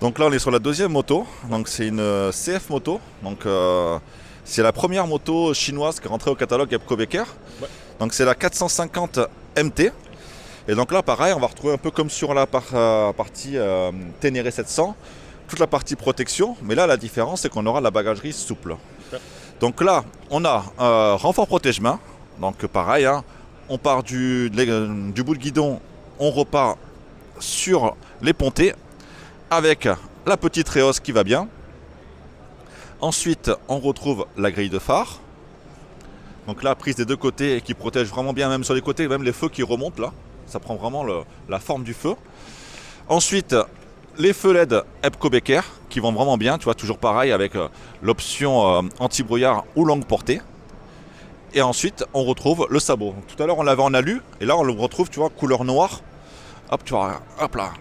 Donc là on est sur la deuxième moto, donc c'est une CF moto, donc c'est la première moto chinoise qui est rentrée au catalogue Ebco Becker. Ouais. Donc c'est la 450 MT. Et donc là pareil, on va retrouver un peu comme sur la partie Ténéré 700, toute la partie protection, mais là la différence c'est qu'on aura la bagagerie souple. Ouais. Donc là on a renfort protège-main, donc pareil, hein, on part du bout de guidon, on repart sur les pontées avec la petite réhausse qui va bien. Ensuite, on retrouve la grille de phare. Donc là, prise des deux côtés et qui protège vraiment bien, même sur les côtés, même les feux qui remontent là. Ça prend vraiment la forme du feu. Ensuite, les feux LED Ebco Becker qui vont vraiment bien, tu vois, toujours pareil avec l'option anti-brouillard ou longue portée. Et ensuite, on retrouve le sabot. Tout à l'heure, on l'avait en alu et là, on le retrouve, tu vois, couleur noire. Hop, tu vois, hop là.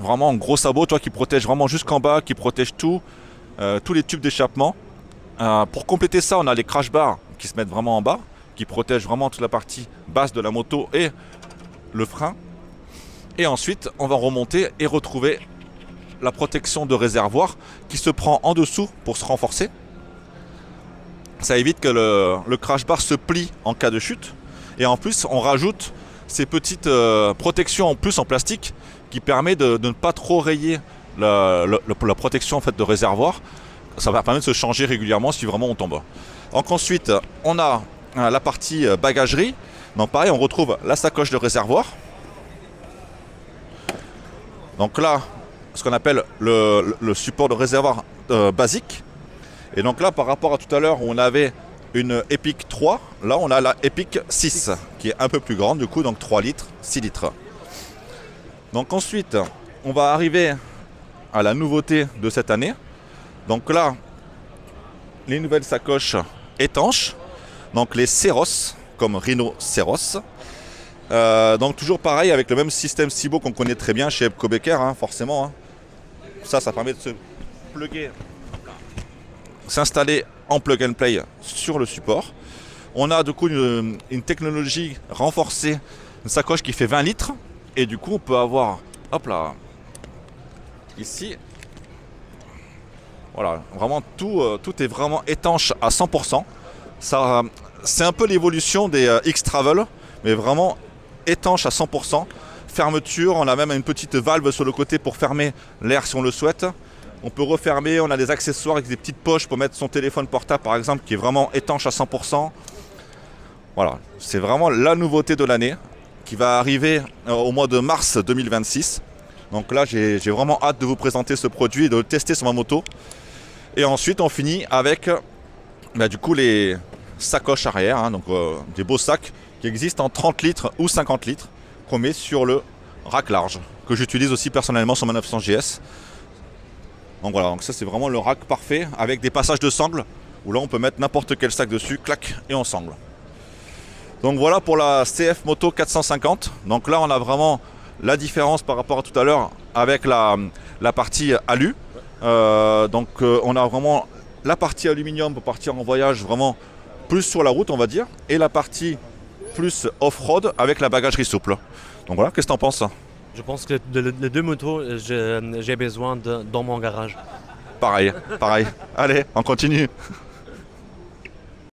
Vraiment un gros sabot, toi, qui protège vraiment jusqu'en bas, qui protège tout, tous les tubes d'échappement. Pour compléter ça, on a les crash bars qui se mettent vraiment en bas, qui protègent vraiment toute la partie basse de la moto et le frein. Et ensuite, on va remonter et retrouver la protection de réservoir qui se prend en dessous pour se renforcer. Ça évite que le crash bar se plie en cas de chute. Et en plus, on rajoute ces petites protections en plus en plastique qui permet de ne pas trop rayer la protection en fait, de réservoir. Ça va permettre de se changer régulièrement si vraiment on tombe. Donc ensuite, on a la partie bagagerie. Donc pareil, on retrouve la sacoche de réservoir. Donc là, ce qu'on appelle le support de réservoir basique. Et donc là, par rapport à tout à l'heure où on avait une Epic 3, là on a la Epic 6 qui est un peu plus grande du coup, donc 3 litres, 6 litres. Donc ensuite, on va arriver à la nouveauté de cette année. Donc là, les nouvelles sacoches étanches, donc les Ceros, comme Rhino Ceros. Donc toujours pareil avec le même système Cibo qu'on connaît très bien chez Ebco Becker, hein, forcément. Hein. Ça permet de se plugger, s'installer en plug and play sur le support. On a du coup une technologie renforcée, une sacoche qui fait 20 litres. Et du coup, on peut avoir, hop là, ici, voilà, vraiment tout est vraiment étanche à 100%. Ça, c'est un peu l'évolution des X-Travel, mais vraiment étanche à 100%. Fermeture, on a même une petite valve sur le côté pour fermer l'air si on le souhaite. On peut refermer, on a des accessoires avec des petites poches pour mettre son téléphone portable par exemple, qui est vraiment étanche à 100%. Voilà, c'est vraiment la nouveauté de l'année, qui va arriver au mois de mars 2026. Donc là, j'ai vraiment hâte de vous présenter ce produit et de le tester sur ma moto. Et ensuite, on finit avec du coup les sacoches arrière, hein, donc des beaux sacs qui existent en 30 litres ou 50 litres qu'on met sur le rack large, que j'utilise aussi personnellement sur ma 900 GS. Donc voilà, donc ça c'est vraiment le rack parfait avec des passages de sangle où là on peut mettre n'importe quel sac dessus, clac, et on sangle. Donc voilà pour la CF Moto 450. Donc là on a vraiment la différence par rapport à tout à l'heure avec la partie alu. On a vraiment la partie aluminium pour partir en voyage vraiment plus sur la route on va dire. Et la partie plus off-road avec la bagagerie souple. Donc voilà, qu'est-ce que tu en penses? Je pense que les deux motos, j'ai besoin dans mon garage. Pareil. Allez, on continue.